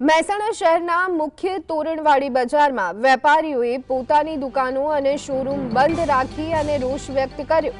મહેસાણા શહેરના મુખ્ય તોરણવાડી બજારમાં વેપારીઓએ પોતાની દુકાનો અને શોરૂમ બંધ રાખી અને રોષ વ્યક્ત કર્યો।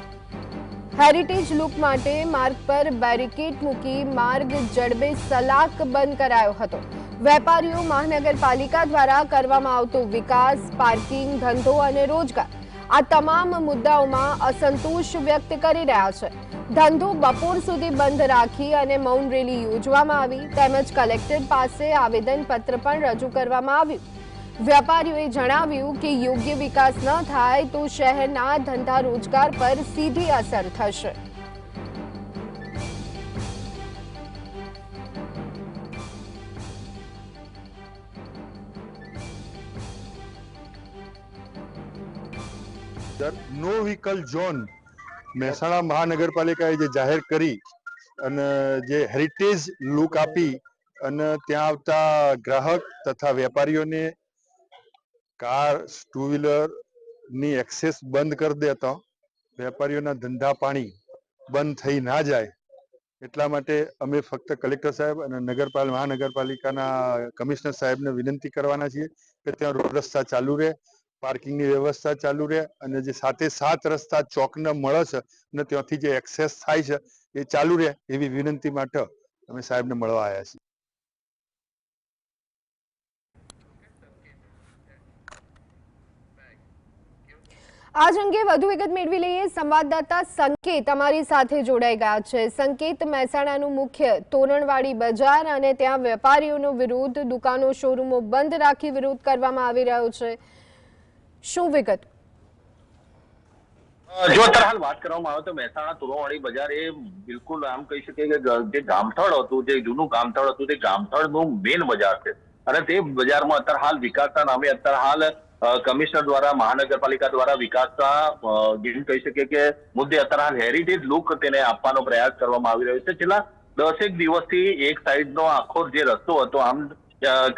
હેરિટેજ લુક માટે માર્ગ પર બેરિકેડ મૂકી માર્ગ જડબે સલાક બંધ કરાયો હતો। વેપારીઓ મહાનગરપાલિકા દ્વારા કરવામાં આવતો વિકાસ, પાર્કિંગ, ધંધો અને રોજગાર આ તમામ મુદ્દાઓમાં અસંતોષ વ્યક્ત કરી રહ્યા છે। ધંધો બપોર સુધી બંધ રાખી અને મૌન રેલી યોજવામાં આવી તેમજ કલેક્ટર પાસે આવેદનપત્ર પણ રજૂ કરવામાં આવ્યું। વેપારીઓએ જણાવ્યું કે યોગ્ય વિકાસ ન થાય તો શહેરના ધંધા રોજગાર પર સીધી અસર થશે। નો વ્હીકલ ઝોન મહેસાણા મહાનગરપાલિકાએ જે જાહેર કરી અને જે હેરિટેજ લુક આપી અને ત્યાં આવતા ગ્રાહક તથા વેપારીઓને કાર, ટુ વ્હીલરની એક્સેસ બંધ કરી દેતા વેપારીઓના ધંધા પાણી બંધ થઈ ના જાય એટલા માટે અમે ફક્ત કલેક્ટર સાહેબ અને મહાનગરપાલિકાના કમિશનર સાહેબને વિનંતી કરવાના છીએ કે ત્યાં રોડ રસ્તા ચાલુ રહે, પાર્કિંગની વ્યવસ્થા ચાલુ રહે અને જે સાથે 7 રસ્તા ચોકને મળે છે અને ત્યાંથી જે એક્સેસ થાય છે એ ચાલુ રહે એવી વિનંતી માટે અમે સાહેબને મળવા આવ્યા છીએ। આજ અંગે વધુ વિગત મેળવી લઈએ। સંવાદદાતા સંકેત અમારી સાથે જોડાઈ ગયા છે। સંકેત, મહેસાણાનું મુખ્ય તોરણવાડી બજાર અને ત્યાં વેપારીઓનો વિરોધ, દુકાનો, શોરૂમો બંધ રાખી વિરોધ કરવામાં આવી રહ્યો છે, શું વિગત? જો અત્યારે હાલ વાત કરવામાં આવે તો મહેસાણા તોરણવાડી બજાર એ બિલકુલ આમ કહી શકીએ કે જે ગામથળ હતું, જે જૂનું ગામથળ હતું, તે ગામથળનું મેઇન બજાર છે અને તે બજારમાં અત્યારે હાલ વિકાસના નામે અત્યારે હાલ કમિશનર દ્વારા, મહાનગરપાલિકા દ્વારા વિકાસના જેમ કહી શકીએ કે મુદ્દે અત્યારે હાલ હેરિટેજ લુક તેને આપવાનો પ્રયાસ કરવામાં આવી રહ્યો છે। છેલ્લા 10 દિવસથી એક સાઈડનો આખો જે રસ્તો હતો, આમ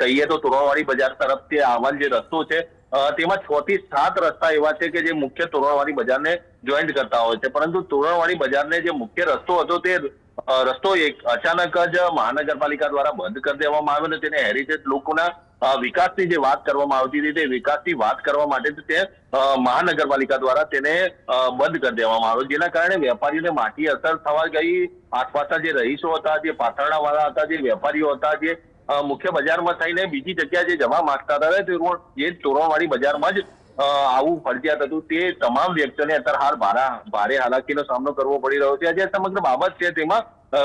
કહીએ તો તોરણવાડી બજાર તરફથી આવવાનો જે રસ્તો છે તેમાં 6 થી 7 રસ્તા એવા છે કે જે મુખ્ય તોરણવાડી બજારને જોઈન્ટ કરતા હોય છે, પરંતુ તોરણવાડી બજારને જે મુખ્ય રસ્તો હતો તે રસ્તો અચાનક જ મહાનગરપાલિકા દ્વારા બંધ કરી દેવામાં આવ્યો અને તેને હેરિટેજ લોકોના વિકાસની જે વાત કરવામાં આવતી હતી તે વિકાસની વાત કરવા માટે તે મહાનગરપાલિકા દ્વારા તેને બંધ કરી દેવામાં આવ્યો, જેના કારણે વેપારીઓને માઠી અસર થવા ગઈ। આસપાસના જે રહીશો હતા, જે પાથરણા વાળા હતા, જે વેપારીઓ હતા, જે મુખ્ય બજારમાં થઈને બીજી જગ્યાએ જે જવા માંગતા હતા તે જે તોરણવાડી બજારમાં જ આવું ફરજિયાત હતું, તે તમામ વ્યક્તિઓને અત્યારે હાલ ભારે હાલાકીનો સામનો કરવો પડી રહ્યો છે। આજે સમગ્ર બાબત છે તેમાં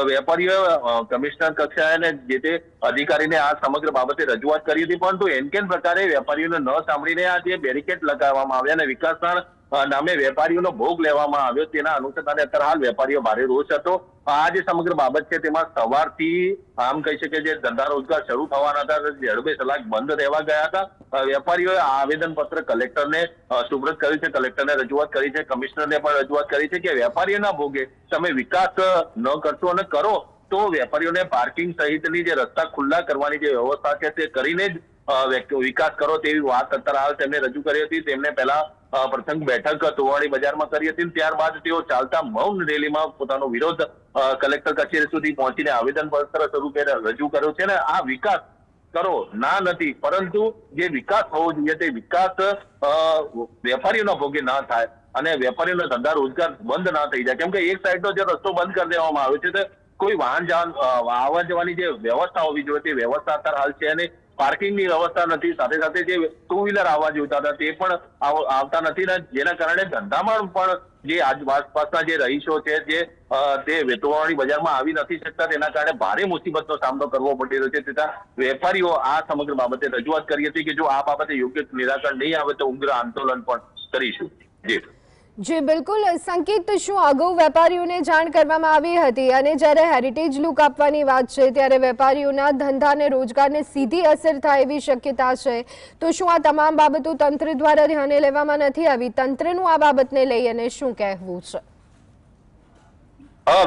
વેપારીઓએ કમિશનર કક્ષાએ અને જે તે અધિકારીને આ સમગ્ર બાબતે રજૂઆત કરી હતી, પરંતુ એનકેન પ્રકારે વેપારીઓને ન સાંભળીને આ જે બેરિકેડ લગાવવામાં આવ્યા અને વિકાસના નામે વેપારીઓનો ભોગ લેવામાં આવ્યો, તેના અનુસંધાને અત્યારે હાલ વેપારીઓ ભારે રોષ હતો। આ જે સમગ્ર બાબત છે તેમાં સવારથી આમ કહી શકે જે ધંધા રોજગાર શરૂ થવાના હતા જડબે સલાક બંધ રહેવા ગયા હતા। વેપારીઓએ આવેદનપત્ર કલેક્ટરને સુપ્રત કર્યું છે, કલેક્ટરને રજૂઆત કરી છે, કમિશનરને પણ રજૂઆત કરી છે કે વેપારીઓના ભોગે તમે વિકાસ ન કરશો અને કરો તો વેપારીઓને પાર્કિંગ સહિતની જે રસ્તા ખુલ્લા કરવાની જે વ્યવસ્થા છે તે કરીને જ વિકાસ કરો તેવી વાત અત્યારે હાલ તેમને રજૂ કરી હતી। તેમને પહેલા પ્રથમ બેઠક તોરણવાડી બજારમાં કરી હતી, ત્યારબાદ તેઓ ચાલતા મૌન રેલીમાં પોતાનો વિરોધ કલેક્ટર કચેરી સુધી પહોંચીને આવેદનપત્ર સ્વરૂપે રજૂ કર્યો છે અને આ વિકાસ કરો ના નથી, પરંતુ જે વિકાસ હોવો જોઈએ તે વિકાસ વેપારીઓના ભોગે ના થાય અને વેપારીઓના ધંધા રોજગાર બંધ ના થઈ જાય, કેમ કે એક સાઈડનો જે રસ્તો બંધ કરી દેવામાં આવ્યો છે તો કોઈ વાહન આવવા જવાની જે વ્યવસ્થા હોવી જોઈએ તે વ્યવસ્થા અત્યારે હાલ છે અને પાર્કિંગની વ્યવસ્થા નથી, સાથે સાથે જે ટુ વ્હીલર આવવા જોઈતા હતા તે પણ આવતા નથી ને જેના કારણે ધંધામાં પણ જે આસપાસના જે રહીશો છે જે તે તોરણવાડી બજારમાં આવી નથી શકતા, તેના કારણે ભારે મુસીબતનો સામનો કરવો પડી રહ્યો છે। તથા વેપારીઓ આ સમગ્ર બાબતે રજૂઆત કરી હતી કે જો આ બાબતે યોગ્ય નિરાકરણ નહીં આવે તો ઉગ્ર આંદોલન પણ કરીશું। જી બિલકુલ સંકેત, શું અગાઉ વેપારીઓને જાણ કરવામાં આવી હતી અને જ્યારે હેરિટેજ લુક આપવાની વાત છે ત્યારે વેપારીઓના ધંધા અને રોજગારને સીધી અસર થાય એવી શક્યતા છે, તો શું આ તમામ બાબતો તંત્ર દ્વારા ધ્યાને લેવામાં નથી આવી? તંત્રનું આ બાબતને લઈ અને શું કહેવું છે?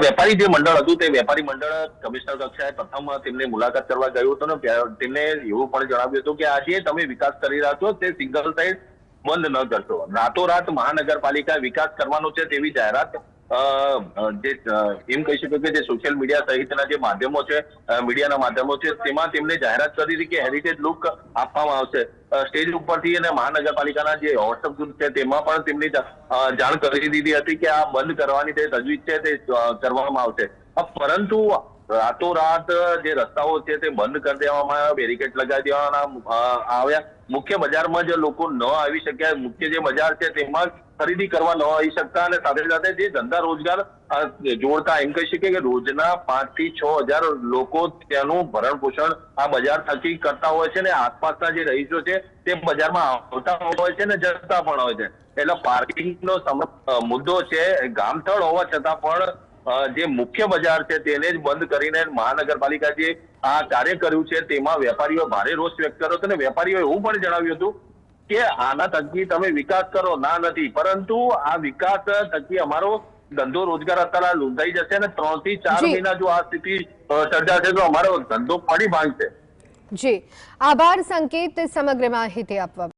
વેપારી જે મંડળ હતું તે વેપારી મંડળ કમિશનર કક્ષાએ પ્રથમ તેમને મુલાકાત કરવા ગયું હતું ને તેમને એવું પણ જણાવ્યું હતું કે આજે તમે વિકાસ કરી રહ્યા છો તે સિંગલ સાઇડ બંધ ન કરશો। રાતોરાત મહાનગરપાલિકા વિકાસ કરવાનો છે તેવી જાહેરાત જે એમ કહી શકે કે જે સોશિયલ મીડિયા સહિતના જે માધ્યમો છે, મીડિયાના માધ્યમો છે, તેમાં તેમણે જાહેરાત કરી હતી કે હેરિટેજ લુક આપવામાં આવશે સ્ટેજ ઉપરથી, અને મહાનગરપાલિકાના જે વોટ્સઅપ ગ્રુપ છે તેમાં પણ તેમની જાણ કરી દીધી હતી કે આ બંધ કરવાની જે તજવીજ છે તે કરવામાં આવશે. પરંતુ રાતોરાત જે રસ્તાઓ છે તે બંધ કરી દેવામાં આવ્યા, બેરિકેડ લગાવી દેવામાં આવ્યા. મુખ્ય બજારમાં જ લોકો ન આવી શક્યા. મુખ્ય જે બજાર છે તેમાં ખરીદી કરવા ન આવી શકતા, અને સાથે સાથે જે ધંધા રોજગાર જોડતા, એમ કહી શકીએ કે રોજના 5 થી 6 હજાર લોકો ત્યાંનું ભરણ પોષણ આ બજાર થકી કરતા હોય છે, ને આસપાસના જે રહીશો છે તે બજારમાં આવતા હોય છે ને જતા પણ હોય છે. એટલે પાર્કિંગનો મુદ્દો છે. ગામથળ હોવા છતાં પણ જે મુખ્ય બજાર છે તેને જ બંધ કરીને મહાનગરપાલિકા જે આ કાર્ય કર્યું છે તેમાં વેપારીઓ ભારે રોષ વ્યક્ત કર્યો હતો, અને વેપારીઓ એવું પણ જણાવ્યું હતું કે આના થકી તમે વિકાસ કરો, ના નથી, પરંતુ આ વિકાસ થકી અમારો ધંધો રોજગાર અત્યારે લૂંટાઈ જશે, અને 3 થી 4 મહિના જો આ સ્થિતિ સર્જાશે તો અમારો ધંધો પડી ભાંગશે. જી, આભાર સંકેત સમગ્ર માહિતી આપવા.